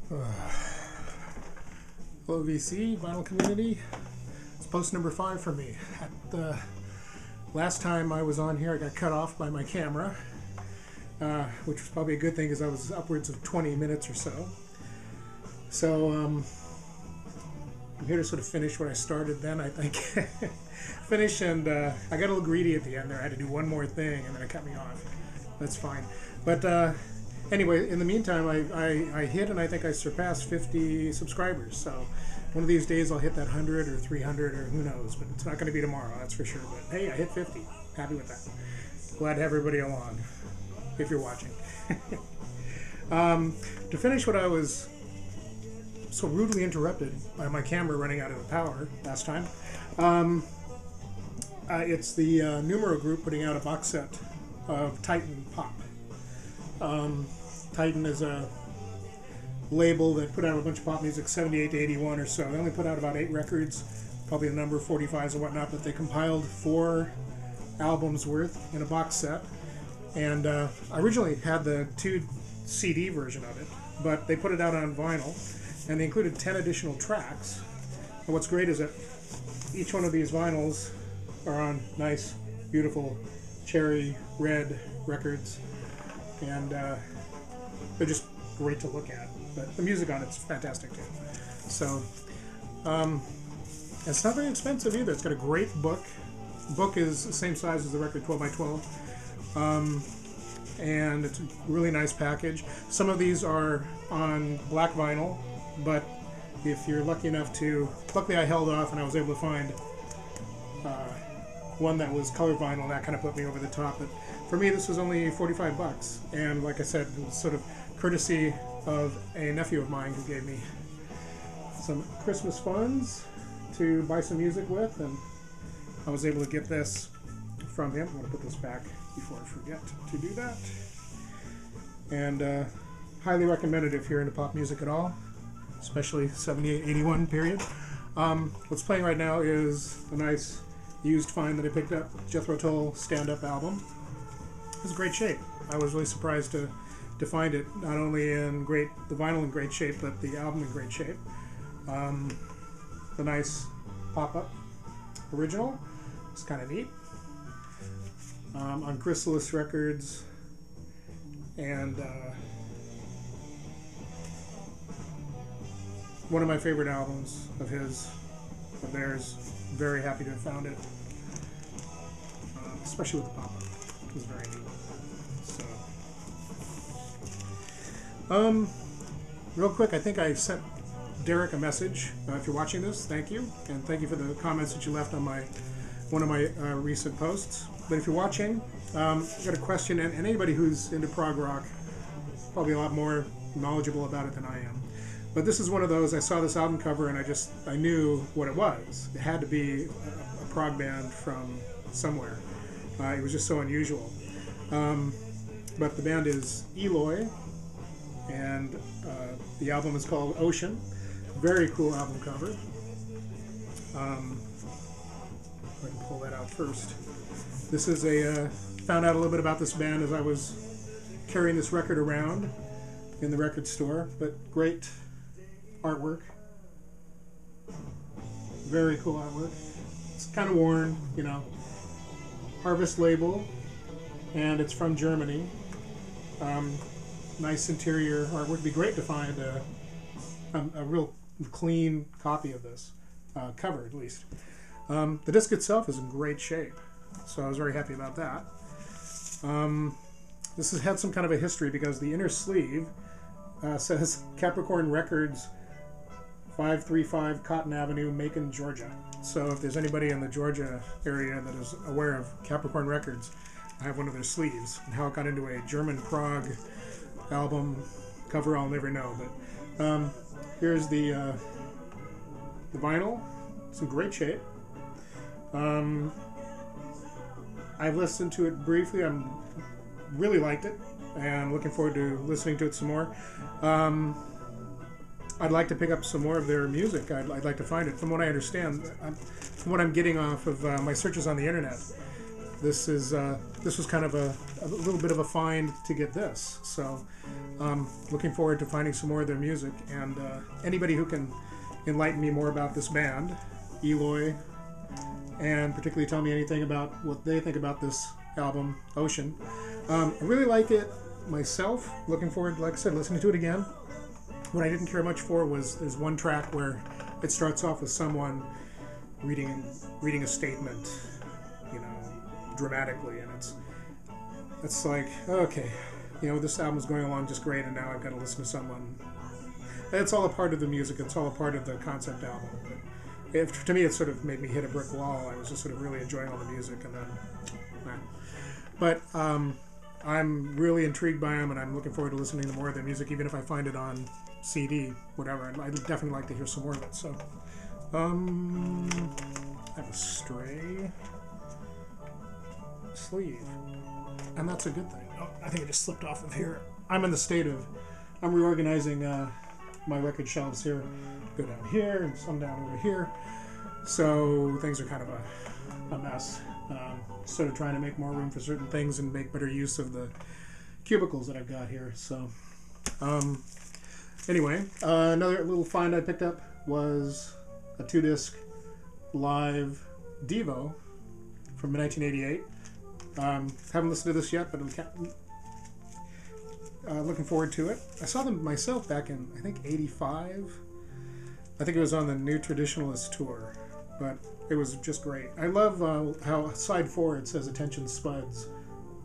Hello VC, vinyl community. It's post number 5 for me. At the last time I was on here, I got cut off by my camera, which was probably a good thing because I was upwards of 20 minutes or so. So I'm here to sort of finish what I started then, I think. Finish, and I got a little greedy at the end there. I had to do one more thing and then it cut me off. That's fine. But anyway, in the meantime, I hit and I think I surpassed 50 subscribers. So one of these days I'll hit that 100 or 300 or who knows. But it's not going to be tomorrow, that's for sure. But hey, I hit 50. Happy with that. Glad to have everybody along, if you're watching. To finish what I was so rudely interrupted by my camera running out of power last time, it's the Numero Group putting out a box set of Titan Pop. Titan is a label that put out a bunch of pop music, 78 to 81 or so. They only put out about 8 records, probably a number of 45s and whatnot, but they compiled 4 albums worth in a box set. And I originally had the 2 CD version of it, but they put it out on vinyl, and they included 10 additional tracks. And what's great is that each one of these vinyls are on nice, beautiful cherry red records, and they're just great to look at. But the music on it's fantastic too. So it's not very expensive either. It's got a great book. The book is the same size as the record, 12 by 12, and it's a really nice package. Some of these are on black vinyl, but if you're lucky enough to, luckily I held off and I was able to find one that was color vinyl, and that kind of put me over the top. But for me, this was only 45 bucks, and like I said, it was sort of courtesy of a nephew of mine who gave me some Christmas funds to buy some music with, and I was able to get this from him. I'm going to put this back before I forget to do that. And highly recommended if you're into pop music at all, especially 78, 81 period. What's playing right now is a nice used find that I picked up, Jethro Tull stand-up album. It's in great shape. I was really surprised to find it, not only in the vinyl in great shape, but the album in great shape. The nice pop-up original. It's kind of neat. On Chrysalis Records, and one of my favorite albums of theirs. Very happy to have found it, especially with the pop-up. It was very neat. So, real quick, I think I sent Derek a message. If you're watching this, thank you, and thank you for the comments that you left on one of my recent posts. But if you're watching, I've got a question, and anybody who's into prog rock, probably a lot more knowledgeable about it than I am. But this is one of those, I saw this album cover and I knew what it was. It had to be a prog band from somewhere. It was just so unusual. But the band is Eloy, and the album is called Ocean. Very cool album cover. If I can pull that out first. This is found out a little bit about this band as I was carrying this record around in the record store, but great artwork. Very cool artwork. It's kind of worn, you know. Harvest label, and it's from Germany. Nice interior artwork. It'd be great to find a real clean copy of this, cover at least. The disc itself is in great shape, so I was very happy about that. This has had some kind of a history because the inner sleeve says Capricorn Records, 535 Cotton Avenue, Macon, Georgia. So if there's anybody in the Georgia area that is aware of Capricorn Records, I have one of their sleeves. And how it got into a German prog album cover, I'll never know. But here's the vinyl. It's in great shape. I've listened to it briefly. I really liked it, and I'm looking forward to listening to it some more. I'd like to pick up some more of their music. I'd like to find it. From what I understand, from what I'm getting off of my searches on the internet, this was kind of a little bit of a find to get this. So looking forward to finding some more of their music, and anybody who can enlighten me more about this band, Eloy, and particularly tell me anything about what they think about this album, Ocean. I really like it myself. Looking forward, like I said, listening to it again. What I didn't care much for was there's one track where it starts off with someone reading a statement, you know, dramatically, and it's like, okay, you know, this album's going along just great, and now I've got to listen to someone. It's all a part of the music. It's all a part of the concept album. But to me, it sort of made me hit a brick wall. I was just sort of really enjoying all the music, and then, nah. But I'm really intrigued by them, and I'm looking forward to listening to more of their music, even if I find it on CD, whatever. I'd definitely like to hear some more of it. So, I have a Stray sleeve, and that's a good thing. Oh, I think it just slipped off of here. I'm in the state of, I'm reorganizing my record shelves here. Go down here and some down over here. So things are kind of a mess. Sort of trying to make more room for certain things and make better use of the cubicles that I've got here. So anyway, another little find I picked up was a 2-disc live Devo from 1988. Haven't listened to this yet, but I'm looking forward to it. I saw them myself back in, I think, 85. I think it was on the New Traditionalist tour, but it was just great. I love how side 4 it says "Attention Spuds,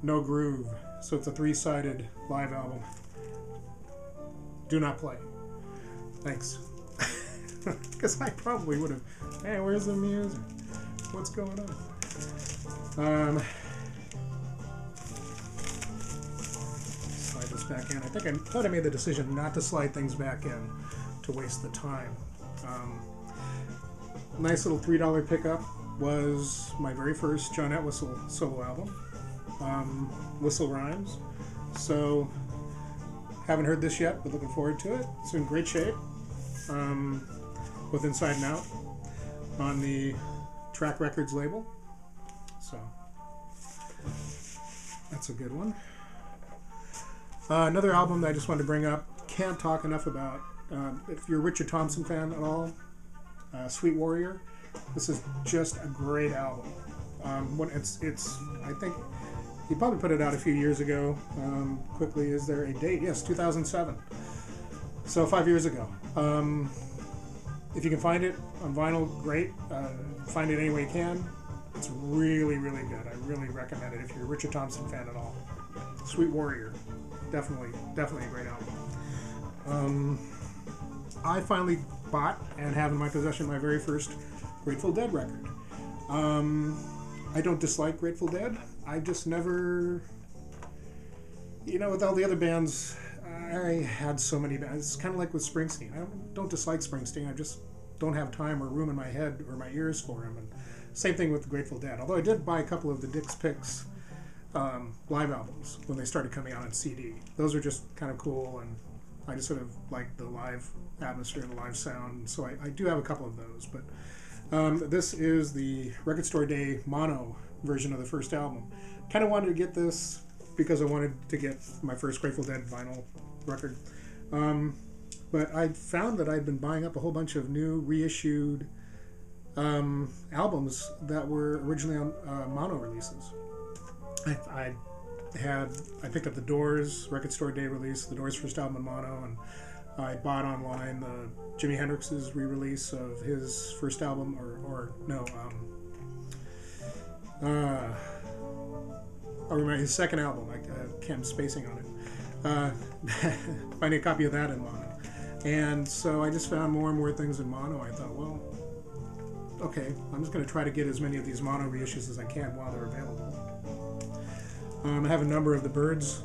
No Groove," so it's a 3-sided live album. Do not play. Thanks. Because I probably would have. Hey, where's the music? What's going on? Slide this back in. I thought I made the decision not to slide things back in to waste the time. Nice little $3 pickup was my very first John Entwistle solo album, Whistle Rhymes. So, haven't heard this yet, but looking forward to it. It's in great shape, with Inside and Out on the Track Records label. So, that's a good one. Another album that I just wanted to bring up, can't talk enough about. If you're a Richard Thompson fan at all, Sweet Warrior, this is just a great album. I think he probably put it out a few years ago. Quickly, is there a date? Yes, 2007. So 5 years ago. If you can find it on vinyl, great. Find it any way you can. It's really, really good. I really recommend it if you're a Richard Thompson fan at all. Sweet Warrior, definitely a great album. I finally bought and have in my possession my very first Grateful Dead record. I don't dislike Grateful Dead. I just never, with all the other bands, I had so many bands. It's kind of like with Springsteen. I don't dislike Springsteen. I just don't have time or room in my head or my ears for him. And same thing with the Grateful Dead. Although I did buy a couple of the Dick's Picks live albums when they started coming out on CD. Those are just kind of cool, and I just sort of like the live atmosphere and the live sound. So I do have a couple of those. But this is the Record Store Day mono version of the first album. Kind of wanted to get this because I wanted to get my first Grateful Dead vinyl record. But I found that I'd been buying up a whole bunch of new reissued albums that were originally on mono releases. I picked up the Doors Record Store Day release, the Doors' first album in mono, and I bought online the Jimi Hendrix's re-release of his first album, his second album. I'm spacing on it. Finding a copy of that in mono. And so I just found more and more things in mono. I thought, well, okay, I'm just going to try to get as many of these mono reissues as I can while they're available. I have a number of the Byrds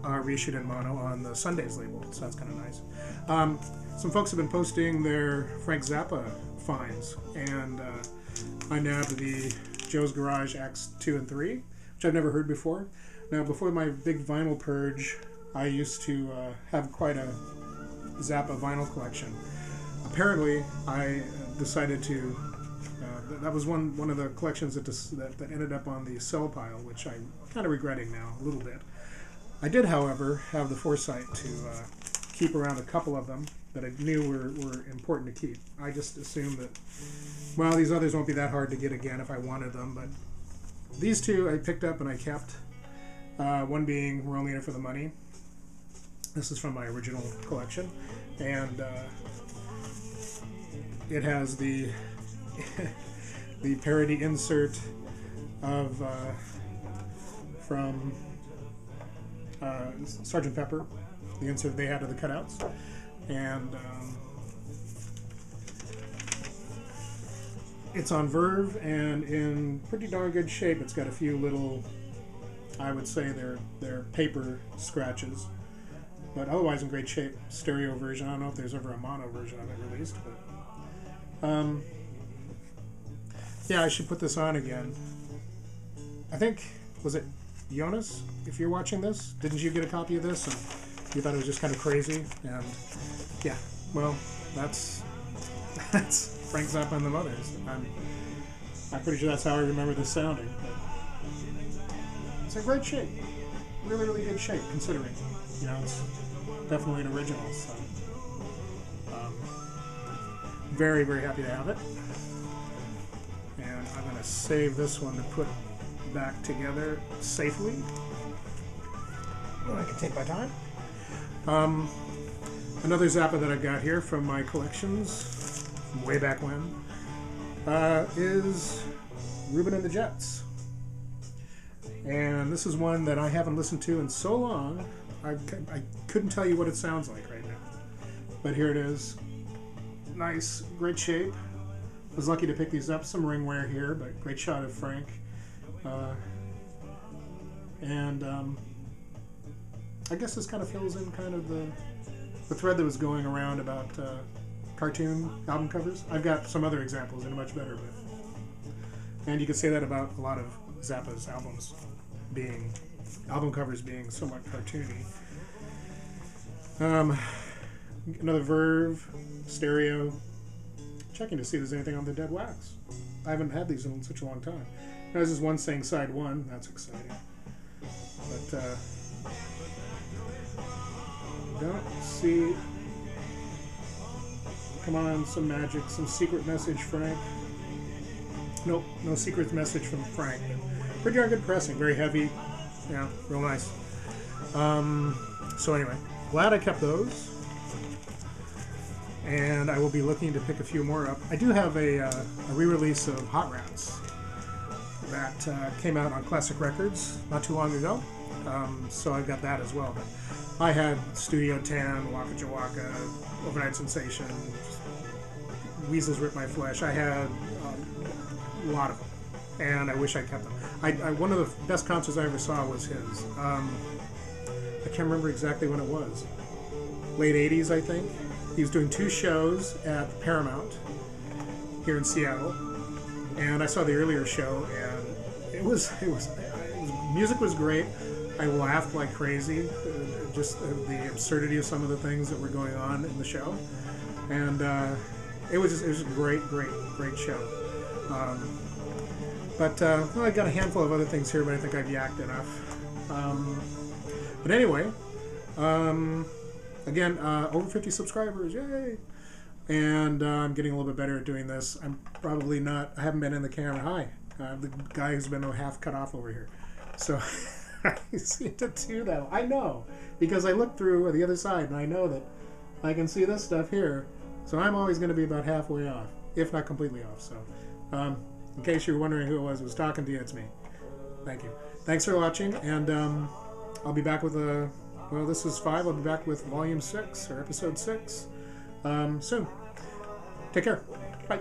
reissued in mono on the Sundays label, so that's kind of nice. Some folks have been posting their Frank Zappa finds, and I nabbed the Joe's Garage Acts 2 and 3, which I've never heard before. Now, before my big vinyl purge, I used to have quite a Zappa vinyl collection. Apparently, I decided to that was one of the collections that ended up on the sell pile, which I'm kind of regretting now a little bit. I did, however, have the foresight to keep around a couple of them that I knew were important to keep. I just assumed that, well, these others won't be that hard to get again if I wanted them, but these two I picked up and I kept. One being We're Only In It For The Money. This is from my original collection, and it has the the parody insert of from Sgt. Pepper, the insert they had of the cutouts, and it's on Verve and in pretty darn good shape. It's got a few little, I would say they're paper scratches, but otherwise in great shape. Stereo version. I don't know if there's ever a mono version of it released, but yeah, I should put this on again. I think, was it Jonas? If you're watching this, didn't you get a copy of this? And you thought it was just kind of crazy, and yeah, well, that's Frank Zappa and the Mothers. I'm pretty sure that's how I remember this sounding. But it's in great shape, really, really good shape considering. You know, it's definitely an original. So very, very happy to have it. And I'm going to save this one to put back together safely. I can take my time. Another Zappa that I've got here from my collections from way back when is Reuben and the Jets. And this is one that I haven't listened to in so long, I couldn't tell you what it sounds like right now. But here it is. Nice, great shape. Was lucky to pick these up. Some ring wear here, but great shot of Frank. I guess this kind of fills in kind of the thread that was going around about cartoon album covers. I've got some other examples that are much better, and you could say that about a lot of Zappa's album covers being somewhat cartoony. Another Verve stereo. Checking to see if there's anything on the Dead Wax. I haven't had these in such a long time. There's this one saying side 1. That's exciting. But don't see. Come on, some magic, some secret message, Frank. Nope, no secret message from Frank. But pretty darn good pressing, very heavy. Yeah, real nice. So anyway, glad I kept those. And I will be looking to pick a few more up. I do have a re-release of Hot Rats that came out on Classic Records not too long ago. So I've got that as well. But I had Studio 10, Waka Jawaka, Overnight Sensation, Weasels Rip My Flesh. I had a lot of them, and I wish I kept them. One of the best concerts I ever saw was his. I can't remember exactly when it was. Late 80s, I think. He was doing 2 shows at Paramount here in Seattle, and I saw the earlier show, and it was music was great. I laughed like crazy, just the absurdity of some of the things that were going on in the show, and it was a great show. Well, I got a handful of other things here, but I think I've yacked enough. But anyway. Again, over 50 subscribers, yay! And I'm getting a little bit better at doing this. I'm probably not, I haven't been in the camera. Hi, the guy who's been half cut off over here. So I seem to do that. I know, because I look through the other side and I know that I can see this stuff here. So I'm always going to be about halfway off, if not completely off. So in case you're wondering who it was talking to you, it's me. Thank you. Thanks for watching, and I'll be back with a... Well, this is 5. I'll be back with Volume 6, or Episode 6, soon. Take care. Bye.